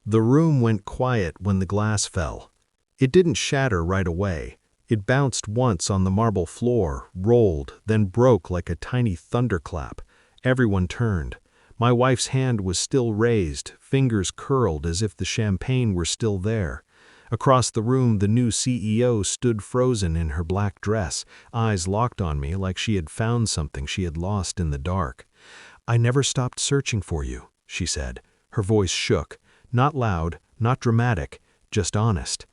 The room went quiet when the glass fell. It didn't shatter right away. It bounced once on the marble floor, rolled, then broke like a tiny thunderclap. Everyone turned. My wife's hand was still raised, fingers curled as if the champagne were still there. Across the room, the new CEO stood frozen in her black dress, eyes locked on me like she had found something she had lost in the dark. "I never stopped searching for you," she said. Her voice shook. Not loud, not dramatic, just honest.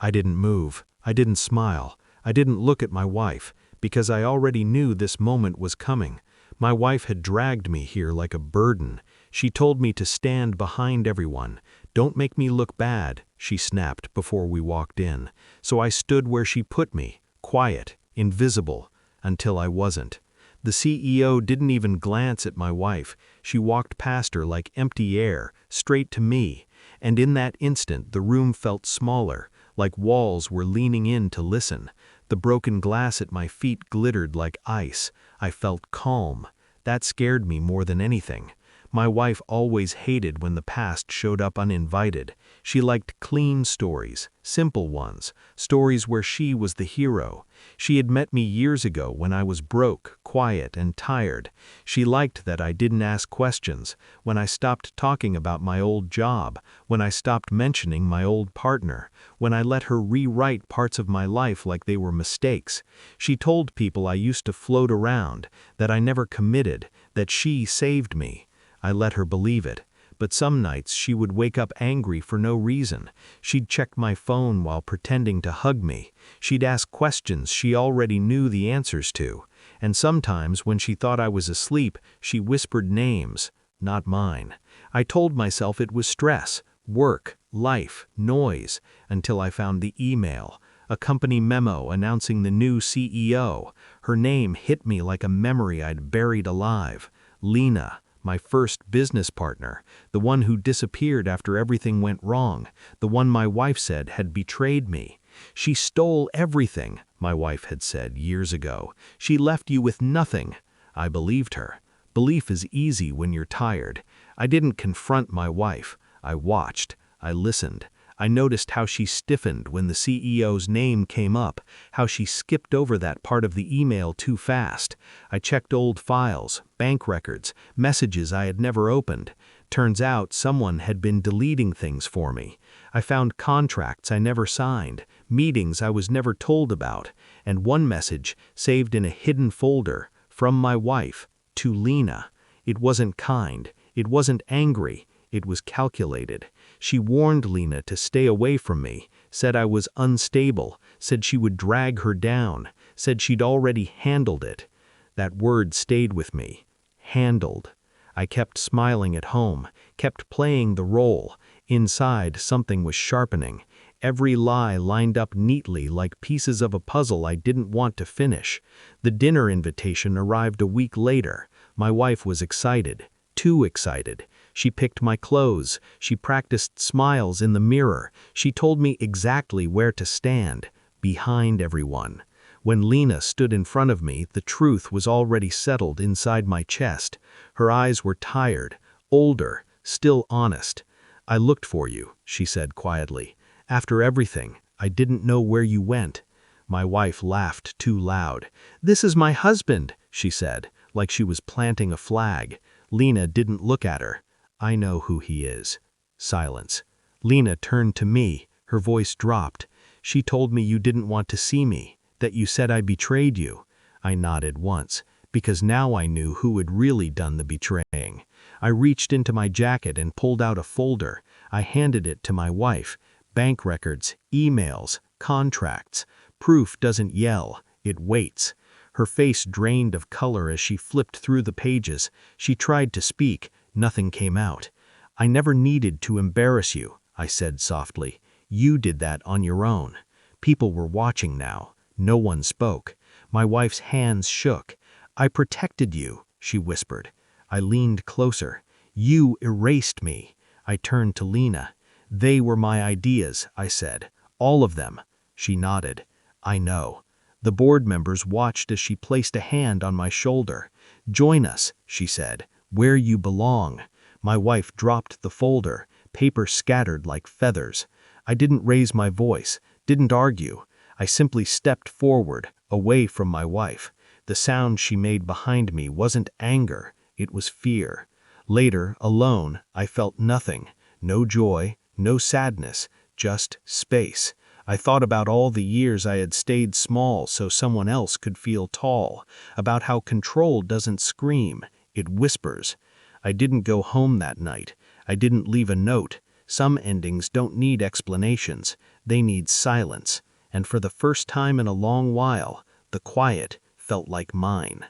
I didn't move. I didn't smile. I didn't look at my wife, because I already knew this moment was coming. My wife had dragged me here like a burden. She told me to stand behind everyone. "Don't make me look bad," she snapped before we walked in. So I stood where she put me, quiet, invisible, until I wasn't. The CEO didn't even glance at my wife. She walked past her like empty air, straight to me. And in that instant, the room felt smaller, like walls were leaning in to listen. The broken glass at my feet glittered like ice. I felt calm. That scared me more than anything. My wife always hated when the past showed up uninvited. She liked clean stories, simple ones, stories where she was the hero. She had met me years ago when I was broke, quiet, and tired. She liked that I didn't ask questions, when I stopped talking about my old job, when I stopped mentioning my old partner, when I let her rewrite parts of my life like they were mistakes. She told people I used to float around, that I never committed, that she saved me. I let her believe it, but some nights she would wake up angry for no reason. She'd check my phone while pretending to hug me. She'd ask questions she already knew the answers to. And sometimes when she thought I was asleep, she whispered names, not mine. I told myself it was stress, work, life, noise, until I found the email, a company memo announcing the new CEO. Her name hit me like a memory I'd buried alive. Lena. My first business partner, the one who disappeared after everything went wrong, the one my wife said had betrayed me. "She stole everything," my wife had said years ago. "She left you with nothing." I believed her. Belief is easy when you're tired. I didn't confront my wife. I watched. I listened. I noticed how she stiffened when the CEO's name came up, how she skipped over that part of the email too fast. I checked old files, bank records, messages I had never opened. Turns out someone had been deleting things for me. I found contracts I never signed, meetings I was never told about, and one message saved in a hidden folder from my wife to Lena. It wasn't kind. It wasn't angry. It was calculated. She warned Lena to stay away from me, said I was unstable, said she would drag her down, said she'd already handled it. That word stayed with me. Handled. I kept smiling at home, kept playing the role. Inside, something was sharpening. Every lie lined up neatly like pieces of a puzzle I didn't want to finish. The dinner invitation arrived a week later. My wife was excited. Too excited. She picked my clothes. She practiced smiles in the mirror. She told me exactly where to stand, behind everyone. When Lena stood in front of me, the truth was already settled inside my chest. Her eyes were tired, older, still honest. "I looked for you," she said quietly. "After everything, I didn't know where you went." My wife laughed too loud. "This is my husband," she said, like she was planting a flag. Lena didn't look at her. "I know who he is." Silence. Lena turned to me. Her voice dropped. "She told me you didn't want to see me, that you said I betrayed you." I nodded once, because now I knew who had really done the betraying. I reached into my jacket and pulled out a folder. I handed it to my wife. Bank records, emails, contracts. Proof doesn't yell, it waits. Her face drained of color as she flipped through the pages. She tried to speak. Nothing came out. "I never needed to embarrass you," I said softly. "You did that on your own." People were watching now. No one spoke. My wife's hands shook. "I protected you," she whispered. I leaned closer. "You erased me." I turned to Lena. "They were my ideas," I said. "All of them." She nodded. "I know." The board members watched as she placed a hand on my shoulder. "Join us," she said. "Where you belong." My wife dropped the folder. paper scattered like feathers. I didn't raise my voice, didn't argue. I simply stepped forward, away from my wife. The sound she made behind me wasn't anger, it was fear. Later, alone, I felt nothing. No joy, no sadness, just space. I thought about all the years I had stayed small so someone else could feel tall, about how control doesn't scream, it whispers. I didn't go home that night. I didn't leave a note. Some endings don't need explanations. They need silence. And for the first time in a long while, the quiet felt like mine.